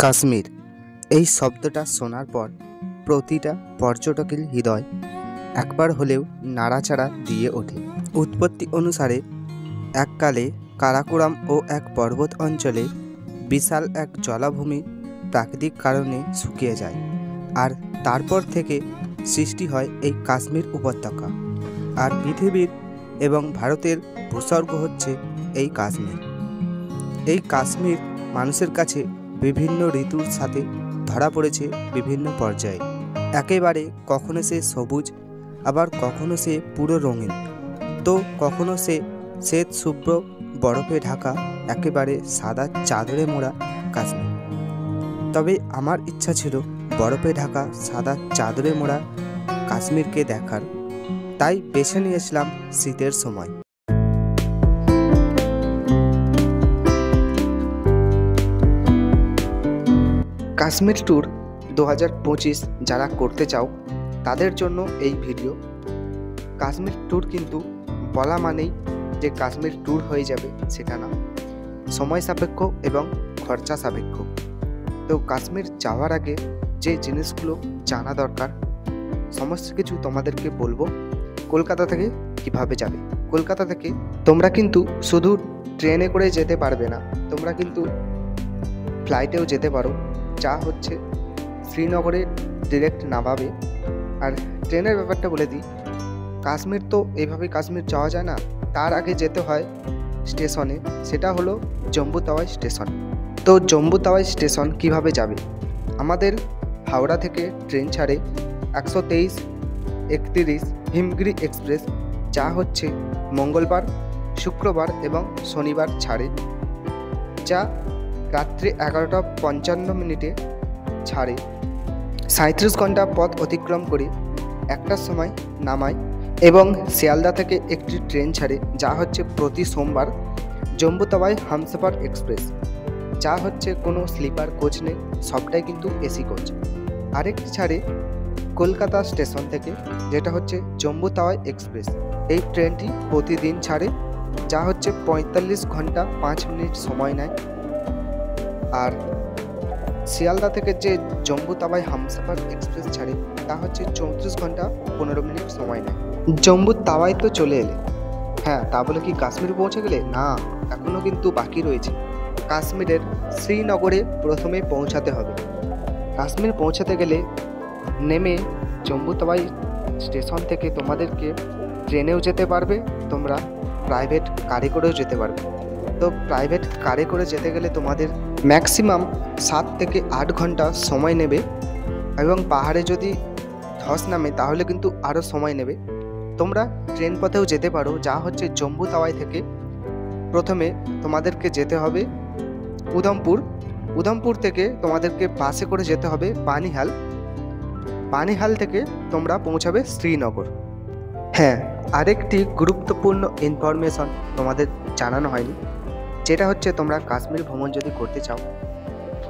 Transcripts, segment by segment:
কাশ্মীর এই শব্দটা শোনার পর প্রতিটা পর্যটকের হৃদয় একবার হলেও নাড়াচাড়া দিয়ে ওঠে। উৎপত্তি অনুসারে এককালে কারাকোরাম ও এক পর্বত অঞ্চলে বিশাল এক জলাভূমি প্রাকৃতিক কারণে শুকিয়ে যায়, আর তারপর থেকে সৃষ্টি হয় এই কাশ্মীর উপত্যকা। আর পৃথিবীর এবং ভারতের ভূস্বর্গ হচ্ছে এই কাশ্মীর। এই কাশ্মীর মানুষের কাছে বিভিন্ন ঋতুর সাথে ধরা পড়েছে বিভিন্ন পর্যায়ে। একেবারে কখনো সে সবুজ, আবার কখনো সে পুরো রঙিন, তো কখনো সে শ্বেত শুভ্র বরফে ঢাকা একেবারে সাদা চাদরে মোড়া কাশ্মীর। তবে আমার ইচ্ছা ছিল বরফে ঢাকা সাদা চাদরে মোড়া কাশ্মীরকে দেখার, তাই বেছে নিয়েছিলাম শীতের সময়। কাশ্মীর ট্যুর 2025 যারা করতে চাও তাদের জন্য এই ভিডিও। কাশ্মীর ট্যুর কিন্তু বলা মানেই যে কাশ্মীর ট্যুর হয়ে যাবে সেটা না, সময় সাপেক্ষ এবং খরচা সাপেক্ষ। তো কাশ্মীর যাওয়ার আগে যে জিনিসগুলো জানা দরকার সমস্ত কিছু তোমাদেরকে বলবো। কলকাতা থেকে কিভাবে যাবে। কলকাতা থেকে তোমরা কিন্তু শুধু ট্রেনে করে যেতে পারবে না, তোমরা কিন্তু ফ্লাইটেও যেতে পারো, যা হচ্ছে শ্রীনগরে ডিরেক্ট নামাবে। আর ট্রেনের ব্যাপারটা বলে দিই, কাশ্মীর তো এইভাবে কাশ্মীর যাওয়া যায় না, তার আগে যেতে হয় স্টেশনে, সেটা হলো জম্বু তাওয়াই স্টেশন। তো জম্বু তাওয়াই স্টেশন কিভাবে যাবে, আমাদের হাওড়া থেকে ট্রেন ছাড়ে 123-31 হিমগিরি এক্সপ্রেস, যা হচ্ছে মঙ্গলবার, শুক্রবার এবং শনিবার ছাড়ে, যা রাত্রি 11:55 ছাড়ে। 37 ঘন্টা পথ অতিক্রম করে 1টার সময় নামায়। এবং শিয়ালদা থেকে একটি ট্রেন ছাড়ে, যা হচ্ছে প্রতি সোমবার জম্বু তাওয়াই হামসফর এক্সপ্রেস, যা হচ্ছে কোনো স্লিপার কোচ নেই, সবটাই কিন্তু এসি কোচ। আরেকটি ছাড়ে কলকাতা স্টেশন থেকে, যেটা হচ্ছে জম্বু তাওয়াই এক্সপ্রেস। এই ট্রেনটি প্রতিদিন ছাড়ে, যা হচ্ছে 45 ঘন্টা 5 মিনিট সময় নেয়। আর শিয়ালদা থেকে যে জম্বু তাওয়াই হামসফর এক্সপ্রেস ছাড়ে, তা হচ্ছে 34 ঘন্টা 15 মিনিট সময় নেয়। জম্বু তাওয়াই তো চলে এলে, হ্যাঁ, তা বলে কি কাশ্মীর পৌঁছে গেলে? না, এখনও কিন্তু বাকি রয়েছে। কাশ্মীরের শ্রীনগরে প্রথমে পৌঁছাতে হবে। কাশ্মীর পৌঁছাতে গেলে নেমে জম্বু তাওয়াই স্টেশন থেকে তোমাদেরকে ট্রেনেও যেতে পারবে, তোমরা প্রাইভেট কারে করেও যেতে পারবে। তো প্রাইভেট কারে করে যেতে গেলে তোমাদের ম্যাক্সিমাম 7 থেকে 8 ঘন্টা সময় নেবে, এবং পাহাড়ে যদি ধস নামে তাহলে কিন্তু আরও সময় নেবে। তোমরা ট্রেন পথেও যেতে পারো, যা হচ্ছে জম্বু তাওয়াই থেকে প্রথমে তোমাদেরকে যেতে হবে উধমপুর। উধমপুর থেকে তোমাদেরকে বাসে করে যেতে হবে বানিহাল। বানিহাল থেকে তোমরা পৌঁছাবে শ্রীনগর। হ্যাঁ, আরেকটি গুরুত্বপূর্ণ ইনফরমেশন তোমাদের জানানো হয়নি, যেটা হচ্ছে তোমরা কাশ্মীর ভ্রমণ যদি করতে চাও,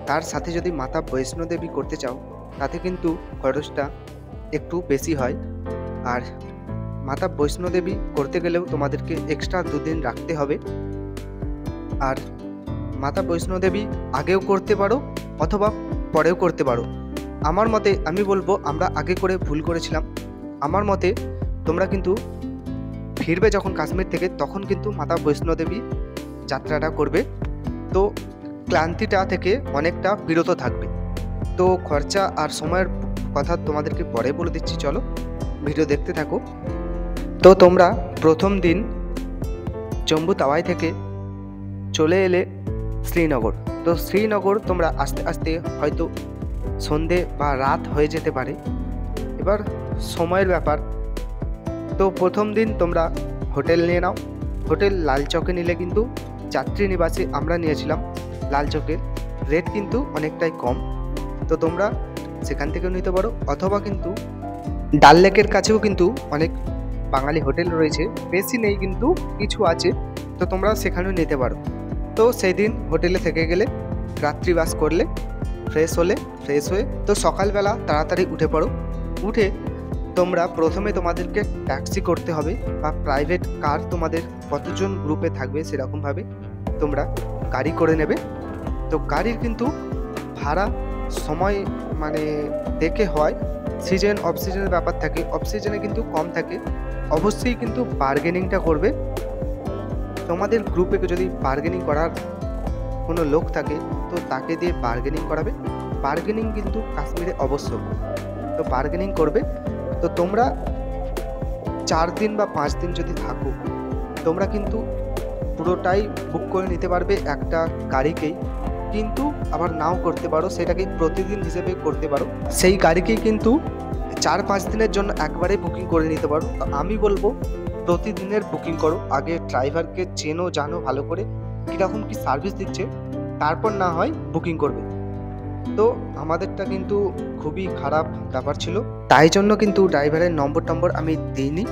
তার সাথে যদি মাতা বৈষ্ণোদেবী করতে চাও, তাতে কিন্তু খরচটা একটু বেশি হয়। আর মাতা বৈষ্ণোদেবী করতে গেলেও তোমাদেরকে এক্সট্রা 2 দিন রাখতে হবে। আর মাতা বৈষ্ণোদেবী আগেও করতে পারো অথবা পরেও করতে পারো। আমার মতে আমি বলবো আমরা আগে করে ভুল করেছিলাম। আমার মতে তোমরা কিন্তু ফিরবে যখন কাশ্মীর থেকে, তখন কিন্তু মাতা বৈষ্ণোদেবী যাত্রাটা করবে, তো ক্লান্তিটা থেকে অনেকটা বিরত থাকবে। তো খরচা আর সময়ের কথা তোমাদেরকে পরে বলে দিচ্ছি, চলো ভিডিও দেখতে থাকো। তো তোমরা প্রথম দিন জম্বু তাওয়াই থেকে চলে এলে শ্রীনগর। তো শ্রীনগর তোমরা আস্তে আস্তে হয়তো সন্ধে বা রাত হয়ে যেতে পারে, এবার সময়ের ব্যাপার। তো প্রথম দিন তোমরা হোটেল নিয়ে নাও। হোটেল লালচকে নিলে কিন্তু যাত্রী নিবাসে আমরা নিয়েছিলাম লালচকের, রেট কিন্তু অনেকটাই কম, তো তোমরা সেখান থেকেও নিতে পারো। অথবা কিন্তু ডাল লেকের কাছেও কিন্তু অনেক বাঙালি হোটেল রয়েছে, বেশি নেই কিন্তু কিছু আছে, তো তোমরা সেখানেও নিতে পারো। তো সেই দিন হোটেলে থেকে গেলে, রাত্রিবাস করলে, ফ্রেশ হয়ে তো সকালবেলা তাড়াতাড়ি উঠে পড়ো। উঠে তোমরা প্রথমে তোমাদেরকে ট্যাক্সি করতে হবে, বা প্রাইভেট কার তোমাদের কতজন গ্রুপে থাকবে সেরকমভাবে তোমরা গাড়ি করে নেবে। তো গাড়ির কিন্তু ভাড়া সময় মানে দেখে হয়, সিজন অফ সিজনের ব্যাপার থাকে, অফ সিজনে কিন্তু কম থাকে। অবশ্যই কিন্তু বার্গেনিংটা করবে। তোমাদের গ্রুপে যদি বার্গেনিং করার কোনো লোক থাকে তো তাকে দিয়ে বার্গেনিং করাবে। বার্গেনিং কিন্তু কাশ্মীরে অবশ্যক, তো বার্গেনিং করবে। তো তোমরা 4 দিন বা 5 দিন যদি থাকো, তোমরা কিন্তু পুরোটাই বুক করে নিতে পারবে একটা গাড়িকেই, কিন্তু আবার নাও করতে পারো, সেটাকে প্রতিদিন হিসেবে করতে পারো। সেই গাড়িকেই কিন্তু 4-5 দিনের জন্য একবারে বুকিং করে নিতে পারো। তো আমি বলবো প্রতিদিনের বুকিং করো, আগে ড্রাইভারকে চেনো জানো ভালো করে, কীরকম কী সার্ভিস দিচ্ছে, তারপর না হয় বুকিং করবে। তো আমাদেরটা কিন্তু খুবই খারাপ ব্যাপার ছিল, তাই জন্য কিন্তু ড্রাইভারের নম্বর আমি দিইনি।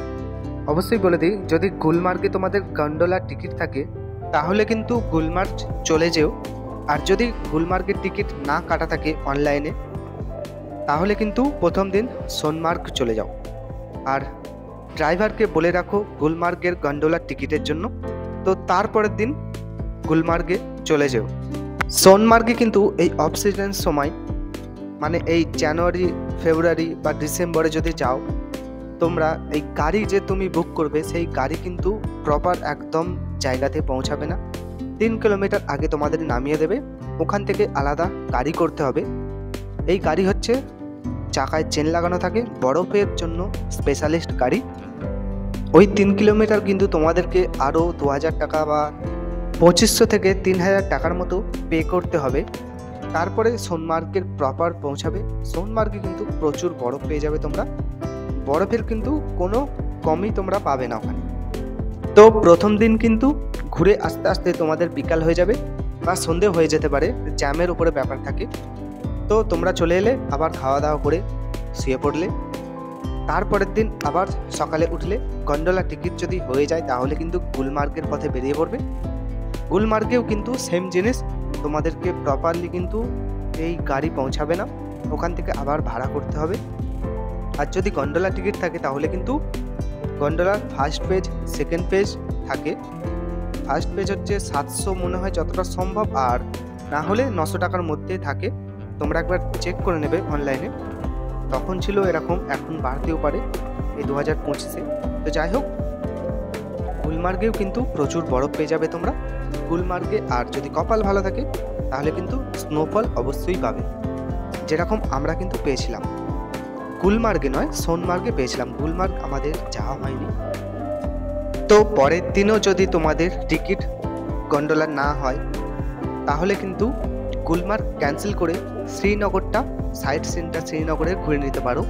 অবশ্যই বলে দিই, যদি গুলমার্গে তোমাদের গন্ডোলার টিকিট থাকে তাহলে কিন্তু গুলমার্গ চলে যেও, আর যদি গুলমার্গের টিকিট না কাটা থাকে অনলাইনে তাহলে কিন্তু প্রথম দিন সোনমার্গ চলে যাও। আর ড্রাইভারকে বলে রাখো গুলমার্গের গন্ডোলার টিকিটের জন্য, তো তারপরের দিন গুলমার্গে চলে যেও। সোনমার্গে কিন্তু এই অফ সিজন সময় মানে এই জানুয়ারি ফেব্রুয়ারি বা ডিসেম্বরে যদি যাও, তোমরা এই গাড়ি যে তুমি বুক করবে সেই গাড়ি কিন্তু প্রপার একদম জায়গাতে পৌঁছাবে না। 3 কিলোমিটার আগে তোমাদের নামিয়ে দেবে, ওখান থেকে আলাদা গাড়ি করতে হবে। এই গাড়ি হচ্ছে চাকায় চেন লাগানো থাকে, বরফের জন্য স্পেশালিস্ট গাড়ি। ওই 3 কিলোমিটার কিন্তু তোমাদেরকে আরও 2000 টাকা বা 2500 থেকে 3000 টাকার মতো পে করতে হবে। তারপরে সোনমার্গের প্রপার পৌঁছাবে। সোনমার্গে কিন্তু প্রচুর বরফ পেয়ে যাবে তোমরা, বরফের কিন্তু কোনো কমই তোমরা পাবে না ওখানে। তো প্রথম দিন কিন্তু ঘুরে আস্তে আস্তে তোমাদের বিকাল হয়ে যাবে বা সন্ধে হয়ে যেতে পারে, জ্যামের উপরে ব্যাপার থাকে। তো তোমরা চলে এলে, আবার খাওয়া দাওয়া করে শুয়ে পড়লে, তারপরের দিন আবার সকালে উঠলে গন্ডোলা টিকিট যদি হয়ে যায় তাহলে কিন্তু গুলমার্গের পথে বেরিয়ে পড়বে। গুলমার্গেও কিন্তু সেম জিনিস, তোমাদেরকে প্রপারলি কিন্তু এই গাড়ি পৌঁছাবে না, ওখান থেকে আবার ভাড়া করতে হবে। আর যদি গন্ডোলা টিকিট থাকে তাহলে কিন্তু গন্ডোলার ফার্স্ট পেজ সেকেন্ড পেজ থাকে। ফার্স্ট পেজ হচ্ছে 700 মনে হয় যতটা সম্ভব, আর না হলে 900 টাকার মধ্যে থাকে। তোমরা একবার চেক করে নেবে অনলাইনে, তখন ছিল এরকম, এখন বাড়তেও পারে এই 2025-এ। তো যাই হোক, গুলমার্গেও কিন্তু প্রচুর বরফ পেয়ে যাবে তোমরা গুলমার্গে। আর যদি কপাল ভালো থাকে তাহলে কিন্তু স্নোফল অবশ্যই পাবে, যেরকম আমরা কিন্তু পেয়েছিলাম। গুলমার্গে নয়, সোনমার্গে পেয়েছিলাম, গুলমার্গ আমাদের যাওয়া হয়নি। তো পরের দিনও যদি তোমাদের টিকিট গন্ডোলার না হয় তাহলে কিন্তু গুলমার্গ ক্যান্সেল করে শ্রীনগরটা সাইট সিনটা শ্রীনগরে ঘুরে নিতে পারো।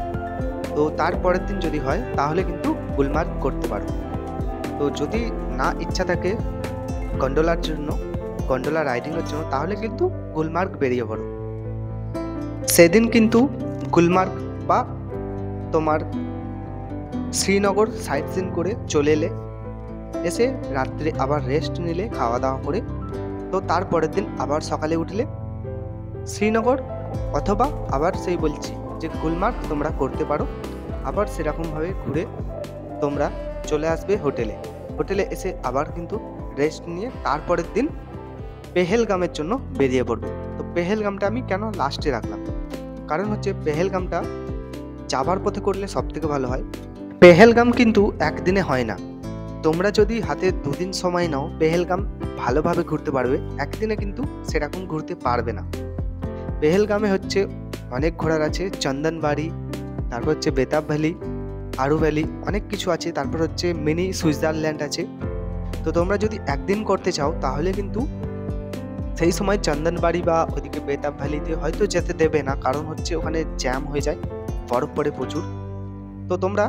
তো তারপরের দিন যদি হয় তাহলে কিন্তু গুলমার্গ করতে পারো। তো যদি না ইচ্ছা থাকে গন্ডোলার জন্য, গন্ডোলা রাইডিংয়ের জন্য, তাহলে কিন্তু গুলমার্গ বেরিয়ে পড়ো। সেদিন কিন্তু গুলমার্গ বা তোমার শ্রীনগর সাইট সিন করে চলে এলে, এসে রাত্রে আবার রেস্ট নিলে খাওয়া দাওয়া করে। তো তারপরের দিন আবার সকালে উঠলে শ্রীনগর অথবা আবার সেই বলছি যে গুলমার্গ তোমরা করতে পারো। আবার সেরকমভাবে ঘুরে তোমরা চলে আসবে হোটেলে। হোটেলে এসে আবার কিন্তু রেস্ট নিয়ে তারপরের দিন পেহেলগামের জন্য বেরিয়ে পড়বে। তো পেহেলগামটা আমি কেন লাস্টে রাখলাম, কারণ হচ্ছে পেহেলগামটা যাবার পথে করলে সব থেকে ভালো হয়। পেহেলগাম কিন্তু একদিনে হয় না, তোমরা যদি হাতে 2 দিন সময় নাও পেহেলগাম ভালোভাবে ঘুরতে পারবে। একদিনে কিন্তু সেরকম ঘুরতে পারবে না। পেহেলগামে হচ্ছে অনেক ঘোরার আছে, চন্দনবাড়ি, তারপর হচ্ছে বেতাব ভ্যালি, আরু ভ্যালি, অনেক কিছু আছে। তারপর হচ্ছে মিনি সুইজারল্যান্ড আছে। তো তোমরা যদি একদিন করতে চাও তাহলে কিন্তু সেই সময় চন্দনবাড়ি বা ওইদিকে বেতাব ভ্যালিতে হয়তো যেতে দেবে না, কারণ হচ্ছে ওখানে জ্যাম হয়ে যায়, বরফ পড়ে প্রচুর। তো তোমরা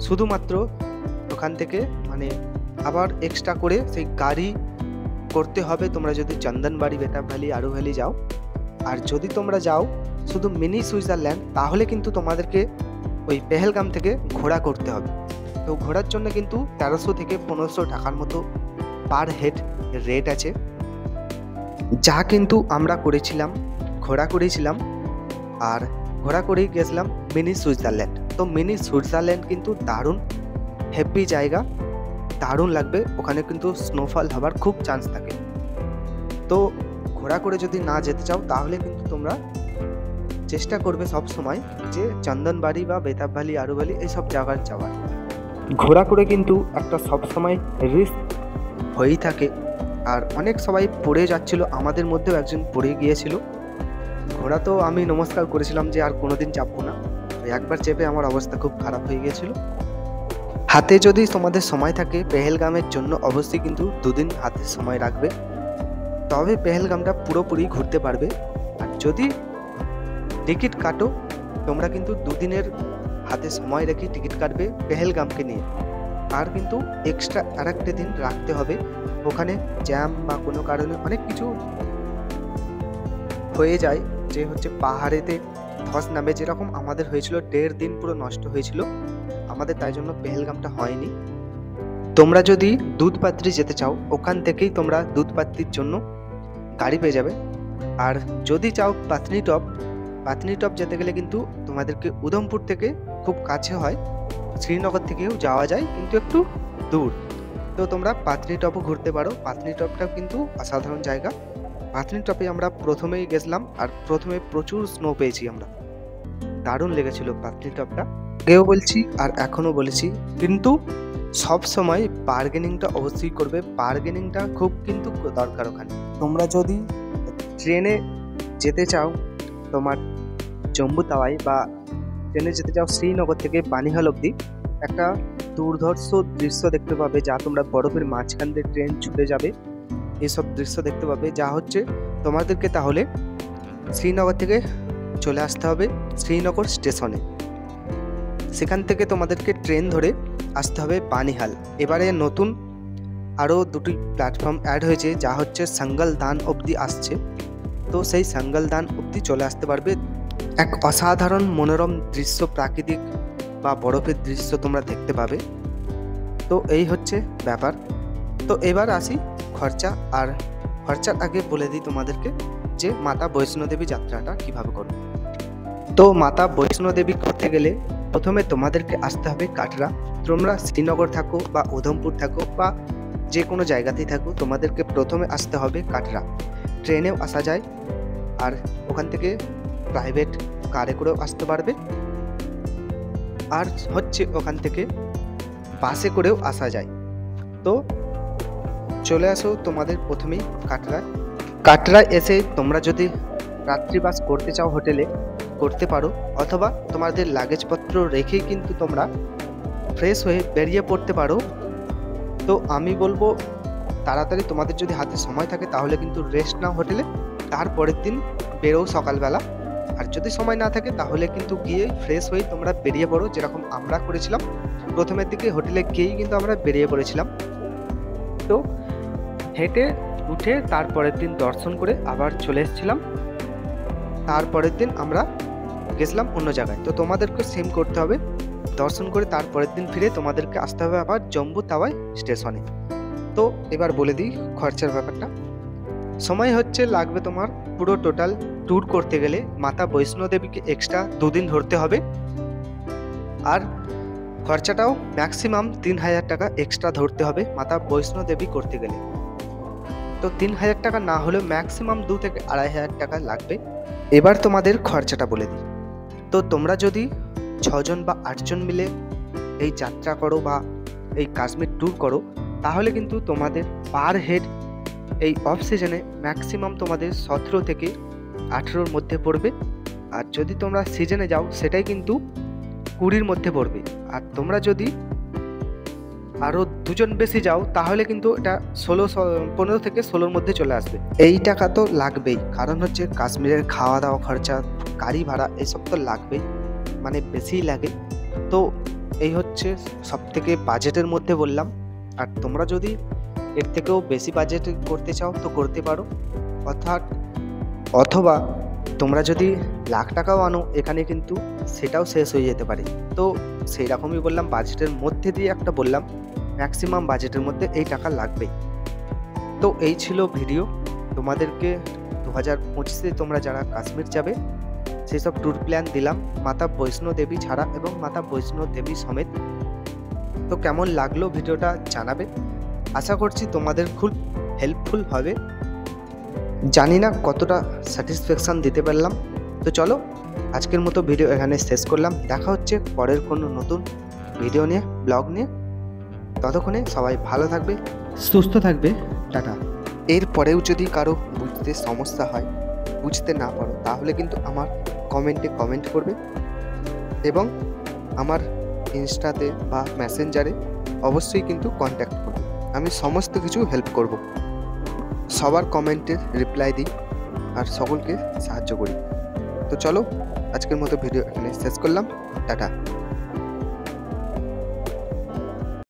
শুধুমাত্র ওখান থেকে মানে আবার এক্সট্রা করে সেই গাড়ি করতে হবে তোমরা যদি চন্দনবাড়ি, বেতাব ভ্যালি, আরু ভ্যালি যাও। আর যদি তোমরা যাও শুধু মিনি সুইজারল্যান্ড তাহলে কিন্তু তোমাদেরকে ওই পেহেলগাম থেকে ঘোড়া করতে হবে। তো ঘোরার জন্য কিন্তু 1300 থেকে 1500 টাকার মতো পার হেড রেট আছে, যা কিন্তু আমরা করেছিলাম, ঘোড়া করেছিলাম। আর ঘোড়া করেই গেছিলাম মিনি সুইজারল্যান্ড। তো মিনি সুইজারল্যান্ড কিন্তু দারুণ হ্যাপি জায়গা, দারুণ লাগবে, ওখানে কিন্তু স্নোফল হবার খুব চান্স থাকে। তো ঘোড়া করে যদি না যেতে চাও তাহলে কিন্তু তোমরা চেষ্টা করবে সব সময় যে চন্দনবাড়ি বা বেতাব ভ্যালি, আরু ভ্যালি এইসব জায়গায় যাওয়ার। ঘোড়া করে কিন্তু একটা সব সময় রিস্ক হয়েই থাকে, আর অনেক সবাই পড়ে যাচ্ছিল, আমাদের মধ্যেও একজন পড়ে গিয়েছিল। ঘোড়া তো আমি নমস্কার করেছিলাম যে আর কোনোদিন চাপবো না, একবার চেপে আমার অবস্থা খুব খারাপ হয়ে গিয়েছিল। হাতে যদি তোমাদের সময় থাকে পেহেলগামের জন্য অবশ্যই কিন্তু 2 দিন হাতে সময় রাখবে, তবে পেহেলগামটা পুরোপুরি ঘুরতে পারবে। আর যদি টিকিট কাটো তোমরা কিন্তু 2 দিনের হাতে সময় রেখে টিকিট কাটবে পেহেলগামকে নিয়ে। আর কিন্তু এক্সট্রা আরেকটা দিন রাখতে হবে, ওখানে জ্যাম বা কোনো কারণে অনেক কিছু হয়ে যায়, যে হচ্ছে পাহাড়েতে ধস নামে, যেরকম আমাদের হয়েছিল 1.5 দিন পুরো নষ্ট হয়েছিল আমাদের, তাই জন্য পেহেলগামটা হয়নি। তোমরা যদি দুধপাত্রি যেতে চাও ওখান থেকেই তোমরা দুধপাত্রির জন্য গাড়ি পেয়ে যাবে। আর যদি চাও পাতনি টপ যেতে গেলে কিন্তু তোমাদেরকে উধমপুর থেকে খুব কাছে হয়, শ্রীনগর থেকেও যাওয়া যায় কিন্তু একটু দূর। তো তোমরা পাতনি টপও ঘুরতে পারো, পাতনি টপটাও কিন্তু অসাধারণ জায়গা। পাতনি টপে আমরা প্রথমেই গেছিলাম আর প্রথমে প্রচুর স্নো পেয়েছি আমরা, দারুণ লেগেছিল পাতনি টপটা। আগেও বলছি আর এখনও বলেছি, কিন্তু সব সময় বার্গেনিংটা অবশ্যই করবে, বার্গেনিংটা খুব কিন্তু দরকার ওখানে। তোমরা যদি ট্রেনে যেতে চাও তোমার জম্বু তাওয়াই, বা ট্রেনে যেতে চাও শ্রীনগর থেকে বানিহাল অবধি, একটা দুর্ধর্ষ দৃশ্য দেখতে পাবে, যা তোমরা বরফের মাঝখান দিয়ে ট্রেন ছুটে যাবে, এইসব দৃশ্য দেখতে পাবে। যা হচ্ছে তোমাদেরকে তাহলে শ্রীনগর থেকে চলে আসতে হবে শ্রীনগর স্টেশনে, সেখান থেকে তোমাদেরকে ট্রেন ধরে আসতে হবে বানিহাল। এবারে নতুন আরও 2টি প্ল্যাটফর্ম অ্যাড হয়েছে, যা হচ্ছে সাঙ্গলদান অবধি আসছে। তো সেই সাঙ্গলদান অবধি চলে আসতে পারবে, এক অসাধারণ মনোরম দৃশ্য, প্রাকৃতিক বা বরফের দৃশ্য তোমরা দেখতে পাবে। তো এই হচ্ছে ব্যাপার। তো এবার আসি খরচা, আর খরচার আগে বলে দিই তোমাদেরকে যে মাতা বৈষ্ণোদেবী যাত্রাটা কিভাবে করবে। তো মাতা বৈষ্ণোদেবী করতে গেলে প্রথমে তোমাদেরকে আসতে হবে কাটরা। তোমরা শ্রীনগর থাকো বা উধমপুর থাকো বা যে কোনো জায়গাতেই থাকো, তোমাদেরকে প্রথমে আসতে হবে কাটরা। ট্রেনেও আসা যায়, আর ওখান থেকে প্রাইভেট কারে করেও আসতে পারবে, আর হচ্ছে ওখান থেকে বাসে করেও আসা যায়। তো চলে আসো তোমাদের প্রথমেই কাটরায় এসে তোমরা যদি রাত্রিবাস করতে চাও হোটেলে করতে পারো, অথবা তোমাদের লাগেজপত্র রেখেই কিন্তু তোমরা ফ্রেশ হয়ে বেরিয়ে পড়তে পারো। তো আমি বলবো তাড়াতাড়ি, তোমাদের যদি হাতে সময় থাকে তাহলে কিন্তু রেস্ট নাও হোটেলে, তারপরের দিন বেরো সকালবেলা। আর যদি সময় না থাকে তাহলে কিন্তু গিয়ে ফ্রেশ হয়ে তোমরা বেরিয়ে পড়ো, যেরকম আমরা করেছিলাম। প্রথমের দিকে হোটেলে গিয়েই কিন্তু আমরা বেরিয়ে পড়েছিলাম। তো হেঁটে উঠে তারপরের দিন দর্শন করে আবার চলে এসেছিলাম, তারপরের দিন আমরা গেছিলাম অন্য জায়গায়। তো তোমাদেরকে সেম করতে হবে, দর্শন করে তারপরের দিন ফিরে তোমাদেরকে আসতে হবে আবার জম্বু তাওয়াই স্টেশনে। তো এবার বলে দিই খরচার ব্যাপারটা। সময় হচ্ছে লাগবে তোমার পুরো টোটাল ট্যুর করতে গেলে মাতা বৈষ্ণোদেবীকে এক্সট্রা 2 দিন ধরতে হবে, আর খরচাটাও ম্যাক্সিমাম 3000 টাকা এক্সট্রা ধরতে হবে মাতা বৈষ্ণোদেবী করতে গেলে। তো 3000 টাকা না হলেও ম্যাক্সিমাম 2 থেকে 2500 টাকা লাগবে। এবার তোমাদের খরচাটা বলে দিই। তো তোমরা যদি 6 জন বা 8 জন মিলে এই যাত্রা করো বা এই কাশ্মীর ট্যুর করো, তাহলে কিন্তু তোমাদের পার হেড এই অফ সিজনে ম্যাক্সিমাম তোমাদের 17 থেকে 18-র মধ্যে পড়বে। আর যদি তোমরা সিজনে যাও সেটাই কিন্তু 20-র মধ্যে পড়বে। আর তোমরা যদি আরও 2 জন বেশি যাও তাহলে কিন্তু এটা 15 থেকে 16-র মধ্যে চলে আসবে। এই টাকা তো লাগবেই, কারণ হচ্ছে কাশ্মীরের খাওয়া দাওয়া খরচা, গাড়ি ভাড়া এসব তো লাগবেই, মানে বেশিই লাগে। তো এই হচ্ছে সব থেকে বাজেটের মধ্যে বললাম। আর তোমরা যদি এর থেকেও বেশি বাজেট করতে চাও তো করতে পারো, অথবা তোমরা যদি লাখ টাকাও আনো এখানে কিন্তু সেটাও শেষ হয়ে যেতে পারে। তো সেই রকমই বললাম, বাজেটের মধ্যে দিয়ে একটা বললাম, ম্যাক্সিমাম বাজেটের মধ্যে এই টাকা লাগবেই। তো এই ছিল ভিডিও। তোমাদেরকে 2025-এ তোমরা যারা কাশ্মীর যাবে সেই সব ট্যুর প্ল্যান দিলাম মাতা বৈষ্ণোদেবী ছাড়া এবং মাতা বৈষ্ণোদেবী সমেত। তো কেমন লাগলো ভিডিওটা জানাবে, আশা করছি তোমাদের খুব হেল্পফুল হবে। জানি না কতটা স্যাটিসফ্যাকশান দিতে পারলাম। তো চলো আজকের মতো ভিডিও এখানে শেষ করলাম। দেখা হচ্ছে পরের কোনো নতুন ভিডিও নিয়ে, ব্লগ নিয়ে। ততক্ষণে সবাই ভালো থাকবে, সুস্থ থাকবে। টাটা। এরপরেও যদি কারো বুঝতে সমস্যা হয়, বুঝতে না পারো, তাহলে কিন্তু আমার কমেন্টে কমেন্ট করবে এবং আমার ইনস্টাতে বা মেসেঞ্জারে অবশ্যই কিন্তু কন্ট্যাক্ট করবে। আমি সমস্ত কিছু হেল্প করব, সবার কমেন্টের রিপ্লাই দিই আর সকলকে সাহায্য করি। তো চলো আজকের মতো ভিডিও এখানে শেষ করলাম। টাটা।